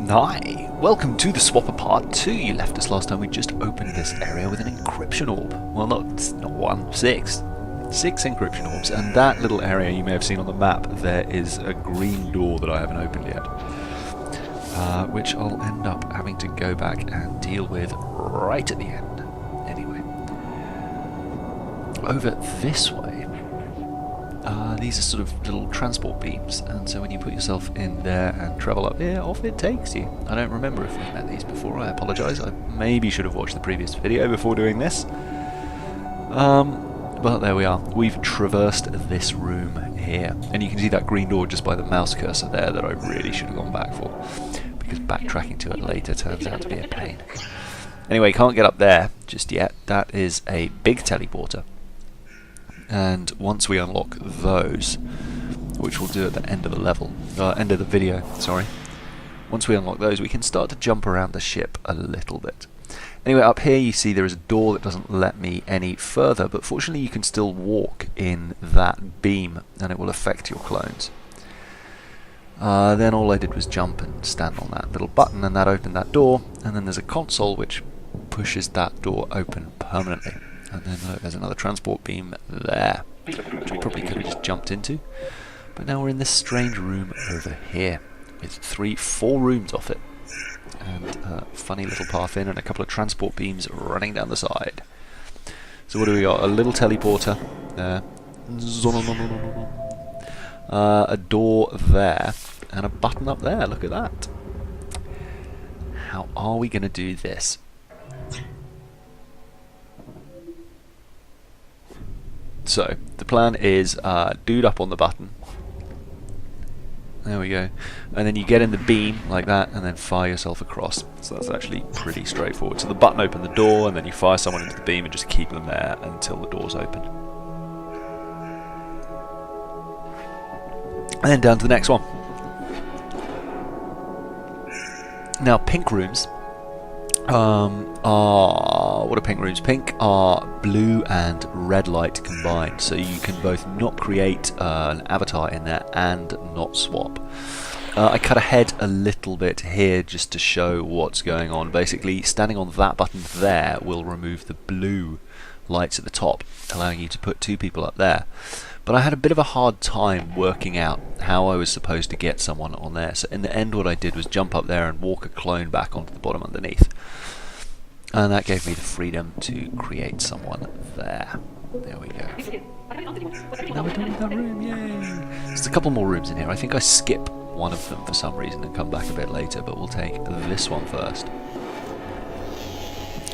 Hi, welcome to the Swapper Part 2. You left us last time. We just opened this area with an encryption orb. Well, not one, six. Six encryption orbs, and that little area you may have seen on the map, there is a green door that I haven't opened yet. Which I'll end up having to go back and deal with right at the end. Anyway. Over this way, these are sort of little transport beams, and so when you put yourself in there and travel up here, off it takes you. I don't remember if we've met these before, I apologise. I maybe should have watched the previous video before doing this. But there we are. We've traversed this room here, and you can see that green door just by the mouse cursor there that I really should have gone back for, because backtracking to it later turns out to be a pain. Anyway, can't get up there just yet. That is a big teleporter. And once we unlock those, which we'll do at the end of the level, end of the video, sorry. Once we unlock those, we can start to jump around the ship a little bit. Anyway, up here you see there is a door that doesn't let me any further, but fortunately you can still walk in that beam, and it will affect your clones. Then all I did was jump and stand on that little button, and that opened that door, and then there's a console which pushes that door open permanently. And then look, there's another transport beam there, which we probably could have just jumped into. But now we're in this strange room over here, with four rooms off it, and a funny little path in, and a couple of transport beams running down the side. So what do we got? A little teleporter there, a door there, and a button up there. Look at that. How are we going to do this? So, the plan is dude up on the button. There we go. And then you get in the beam like that and then fire yourself across. So that's actually pretty straightforward. So the button opened the door and then you fire someone into the beam and just keep them there until the door's open. And then down to the next one. Now, pink rooms what are pink rooms? Pink are blue and red light combined, so you can both not create an avatar in there and not swap. I cut ahead a little bit here just to show what's going on. Basically, standing on that button there will remove the blue lights at the top, allowing you to put two people up there. But I had a bit of a hard time working out how I was supposed to get someone on there, so in the end what I did was jump up there and walk a clone back onto the bottom underneath. And that gave me the freedom to create someone there. There we go. Now we're done with that room, yay! There's a couple more rooms in here. I think I skip one of them for some reason and come back a bit later, but we'll take this one first.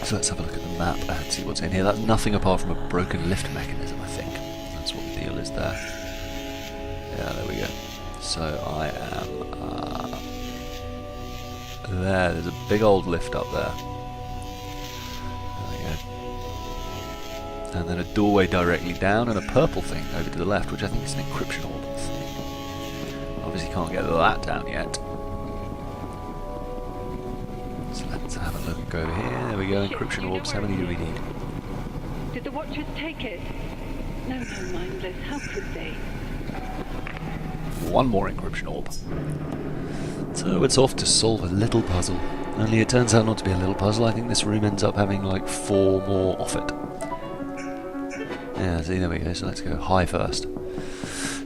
So let's have a look at the map and see what's in here. That's nothing apart from a broken lift mechanism, I think. That's what the deal is there. Yeah, there we go. So I am there's a big old lift up there. And then a doorway directly down and a purple thing over to the left, which I think is an encryption orb thing. Obviously can't get that down yet. So let's have a look over here. There we go, encryption orbs. How many do we need? Did the Watchers take it? No, mindless. How could they? One more encryption orb. So it's off to solve a little puzzle. Only it turns out not to be a little puzzle. I think this room ends up having like 4 more off it. Yeah, see, there we go. So let's go high first.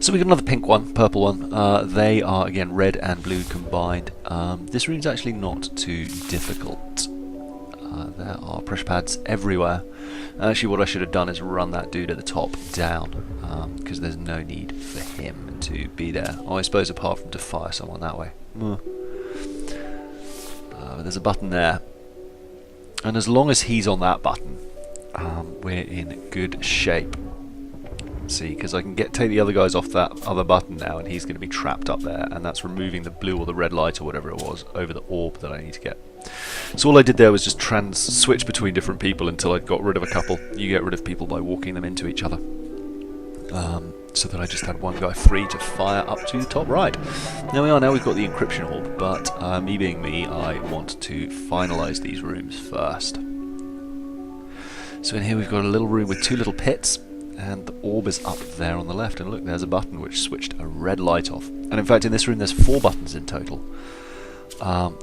So we got another pink one, purple one. They are, again, red and blue combined. This room's actually not too difficult. There are pressure pads everywhere. Actually, what I should have done is run that dude at the top down, because there's no need for him to be there. Oh, I suppose apart from to fire someone that way. There's a button there. And as long as he's on that button, we're in good shape. See, because I can take the other guys off that other button now, and he's going to be trapped up there, and that's removing the blue or the red light or whatever it was over the orb that I need to get. So all I did there was just switch between different people until I'd got rid of a couple. You get rid of people by walking them into each other. So that I just had one guy free to fire up to the top right. There we are, now we've got the encryption orb, but me being me, I want to finalise these rooms first. So in here we've got a little room with 2 little pits, and the orb is up there on the left, and look, there's a button which switched a red light off. And in fact in this room there's 4 buttons in total.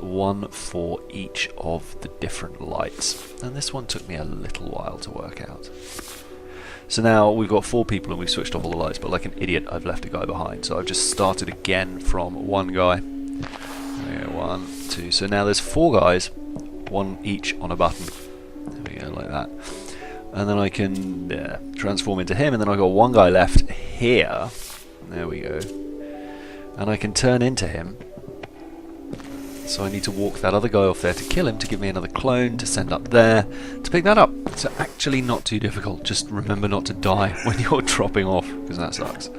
one for each of the different lights. And this one took me a little while to work out. So now we've got 4 people and we've switched off all the lights, but like an idiot I've left a guy behind. So I've just started again from one guy. There we go, 1, 2. So now there's 4 guys, 1 each on a button. There we go, like that. And then I can transform into him, and then I've got 1 guy left here. There we go. And I can turn into him. So I need to walk that other guy off there to kill him, to give me another clone, to send up there, to pick that up. It's actually not too difficult. Just remember not to die when you're dropping off, because that sucks.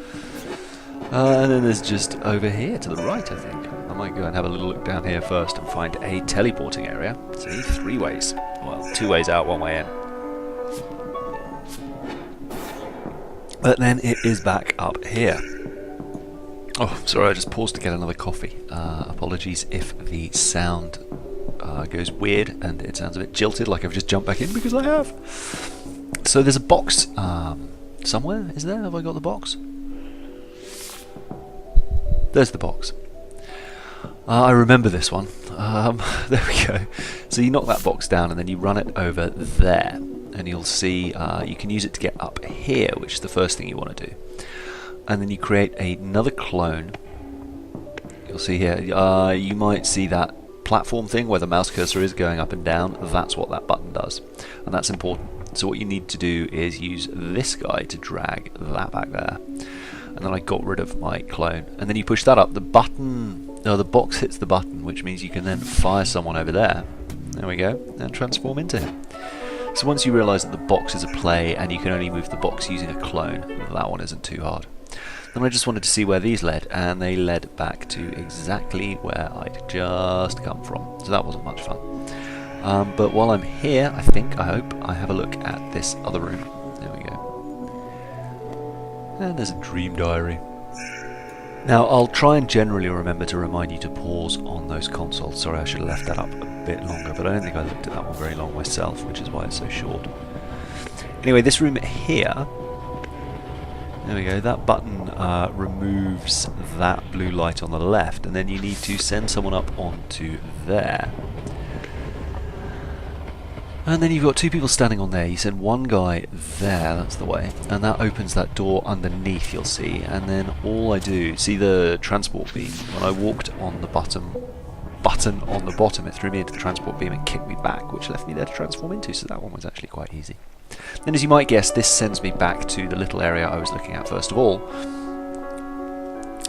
And then there's just over here to the right, I think. I might go and have a little look down here first and find a teleporting area. See, 3 ways. Well, 2 ways out, 1 way in. But then it is back up here. Oh, sorry, I just paused to get another coffee. Apologies if the sound goes weird and it sounds a bit jilted, like I've just jumped back in, because I have. So there's a box somewhere, is there? Have I got the box? There's the box. I remember this one. There we go. So you knock that box down and then you run it over there. And you'll see you can use it to get up here, which is the first thing you want to do. And then you create another clone. You'll see here, you might see that platform thing where the mouse cursor is going up and down. That's what that button does, and that's important. So what you need to do is use this guy to drag that back there. And then I got rid of my clone. And then you push that up, the button, the box hits the button, which means you can then fire someone over there. There we go, and transform into him. So once you realise that the box is a play and you can only move the box using a clone, that one isn't too hard. Then I just wanted to see where these led, and they led back to exactly where I'd just come from. So that wasn't much fun. But while I'm here, I hope, I have a look at this other room. There we go. And there's a dream diary. Now, I'll try and generally remember to remind you to pause on those consoles. Sorry, I should have left that up a bit longer, but I don't think I looked at that one very long myself, which is why it's so short. Anyway, this room here, there we go, that button removes that blue light on the left, and then you need to send someone up onto there. And then you've got 2 people standing on there. You send 1 guy there, that's the way, and that opens that door underneath, you'll see. And then all I do, see the transport beam? When I walked on the button on the bottom, it threw me into the transport beam and kicked me back, which left me there to transform into, so that one was actually quite easy. Then, as you might guess, this sends me back to the little area I was looking at first of all.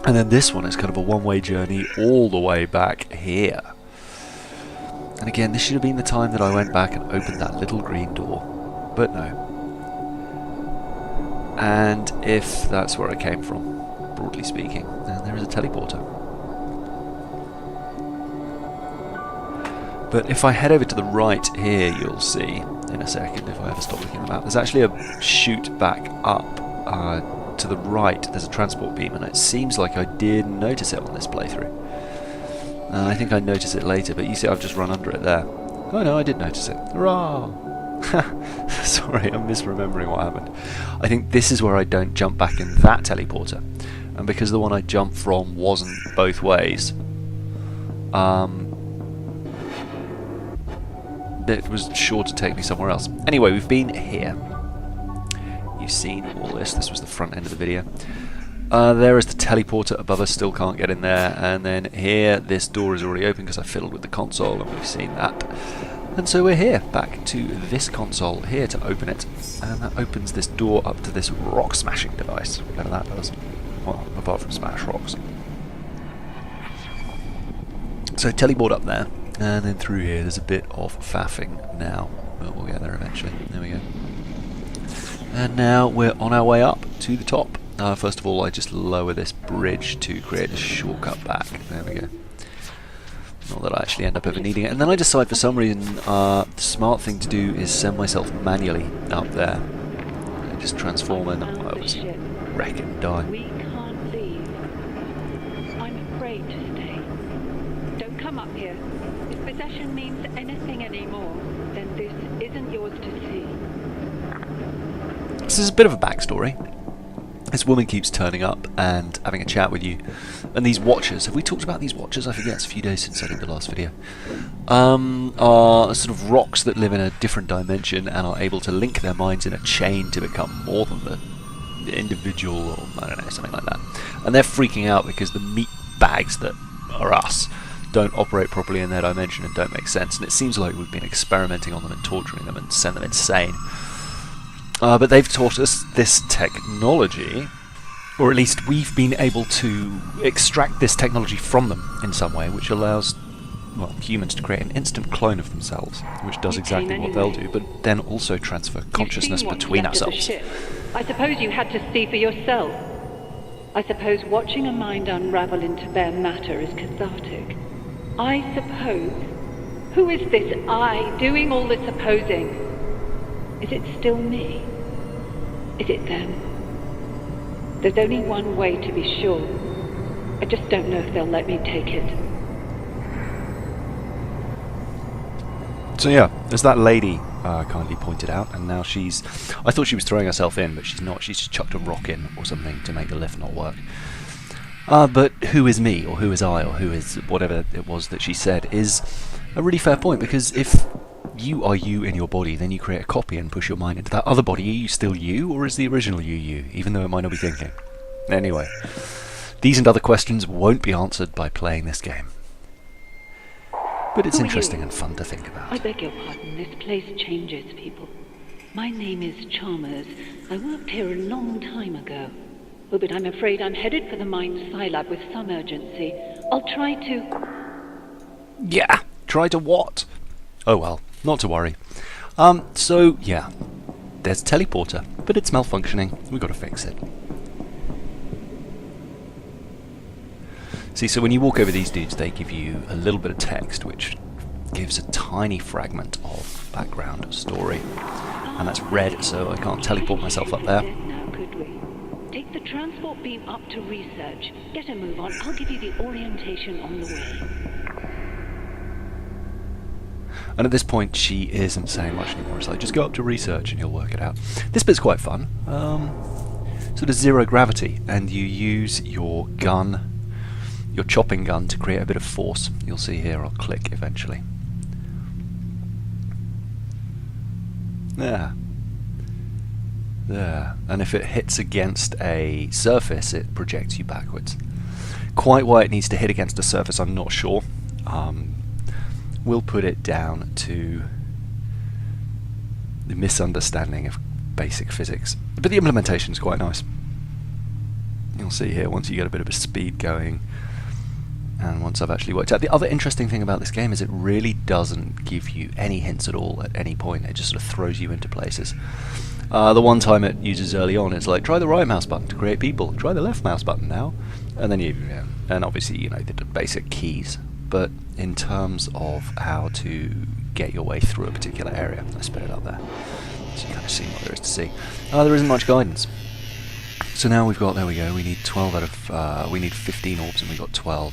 And then this one is kind of a one-way journey all the way back here. And again, this should have been the time that I went back and opened that little green door, but no. And if that's where I came from, broadly speaking, then there is a teleporter. But if I head over to the right here, you'll see, in a second, if I ever stop looking at the map, there's actually a chute back up to the right. There's a transport beam, and it seems like I did notice it on this playthrough. I think I notice it later, but you see I've just run under it there. Oh no, I did notice it. Hurrah! Sorry, I'm misremembering what happened. I think this is where I don't jump back in that teleporter. And because the one I jumped from wasn't both ways, it was sure to take me somewhere else. Anyway, we've been here. You've seen all this. This was the front end of the video. There is the teleporter above us, still can't get in there, and then here this door is already open because I fiddled with the console and we've seen that. And so we're here, back to this console here to open it, and that opens this door up to this rock smashing device, whatever that does. Well, apart from smash rocks. So teleport up there, and then through here there's a bit of faffing now, but we'll get there eventually. There we go. And now we're on our way up to the top. First of all, I just lower this bridge to create a shortcut back. There we go. Not that I actually end up ever needing it. And then I decide for some reason the smart thing to do is send myself manually up there. And just transform and I always wreck and die. We can't leave. I'm afraid to stay. Don't come up here. If possession means anything anymore, then this isn't yours to see. This is a bit of a backstory. This woman keeps turning up and having a chat with you. And these watchers, have we talked about these watchers? I forget, it's a few days since I did the last video. Are sort of rocks that live in a different dimension and are able to link their minds in a chain to become more than the individual, or I don't know, something like that. And they're freaking out because the meat bags that are us don't operate properly in their dimension and don't make sense. And it seems like we've been experimenting on them and torturing them and sent them insane. But they've taught us this technology, or at least we've been able to extract this technology from them in some way, which allows, well, humans to create an instant clone of themselves, which does exactly what they'll do, but then also transfer consciousness between ourselves. I suppose you had to see for yourself. I suppose watching a mind unravel into bare matter is cathartic. I suppose. Who is this I doing all this supposing? Is it still me? Is it them? There's only one way to be sure. I just don't know if they'll let me take it. So yeah, as that lady kindly pointed out, and now she's... I thought she was throwing herself in, but she's not. She's just chucked a rock in or something to make the lift not work. But who is me, or who is I, or who is whatever it was that she said, is a really fair point, because if you are you in your body, then you create a copy and push your mind into that other body. Are you still you, or is the original you, even though it might not be thinking? Anyway, these and other questions won't be answered by playing this game. But it's interesting and fun to think about. I beg your pardon, this place changes people. My name is Chalmers. I worked here a long time ago. Oh, but I'm afraid I'm headed for the Mind Scilab with some urgency. I'll try to... Yeah, try to what? Oh well, not to worry. So, yeah, there's a teleporter, but it's malfunctioning. We've got to fix it. See, so when you walk over these dudes, they give you a little bit of text, which gives a tiny fragment of background story. And that's red, so I can't teleport myself up there. Now, could we? Take the transport beam up to research. Get a move on. I'll give you the orientation on the way. And at this point, she isn't saying much anymore. It's like, just go up to research and you'll work it out. This bit's quite fun. Sort of zero gravity, and you use your gun, your chopping gun, to create a bit of force. You'll see here, I'll click eventually. There. There. And if it hits against a surface, it projects you backwards. Quite why it needs to hit against a surface, I'm not sure. We'll put it down to the misunderstanding of basic physics. But the implementation is quite nice. You'll see here, once you get a bit of a speed going, and once I've actually worked out. The other interesting thing about this game is it really doesn't give you any hints at all at any point. It just sort of throws you into places. The one time it uses early on, it's like, try the right mouse button to create people, try the left mouse button now, and then and obviously, you know, the basic keys. But in terms of how to get your way through a particular area, I spit it up there, so you kind of see what there is to see. There isn't much guidance. So now we've got, there we go, we need 12 out of, we need 15 orbs and we got 12.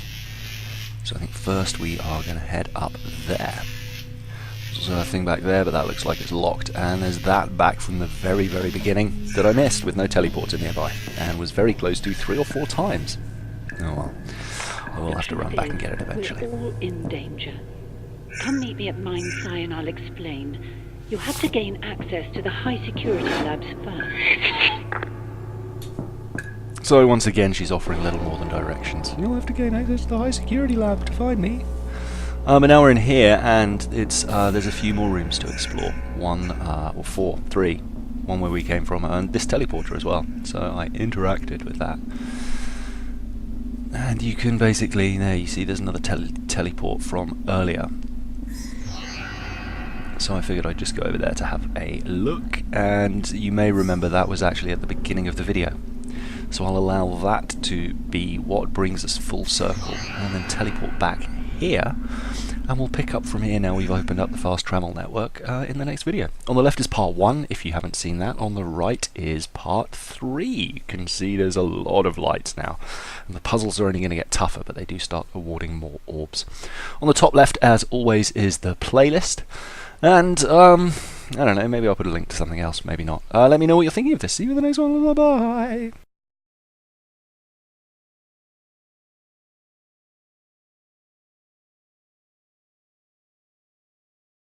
So I think first we are going to head up there. There's also a thing back there, but that looks like it's locked. And there's that back from the very, very beginning that I missed with no teleporter nearby, and was very close to 3 or 4 times. Oh well. I will have to run back and get it eventually. We're all in danger. Come meet me at Mind Sci and I'll explain. You'll have to gain access to the high security labs first. So once again, she's offering little more than directions. You'll have to gain access to the high security lab to find me. But now we're in here, and it's there's a few more rooms to explore. 3. One where we came from, and this teleporter as well. So I interacted with that. And you can basically, there you see there's another teleport from earlier. So I figured I'd just go over there to have a look, and you may remember that was actually at the beginning of the video. So I'll allow that to be what brings us full circle, and then teleport back here, and we'll pick up from here now we've opened up the fast travel network in the next video. On the left is part 1, if you haven't seen that. On the right is part 3. You can see there's a lot of lights now, and the puzzles are only going to get tougher, but they do start awarding more orbs. On the top left, as always, is the playlist, and I don't know, maybe I'll put a link to something else, maybe not. Let me know what you're thinking of this. See you in the next one. Bye-bye.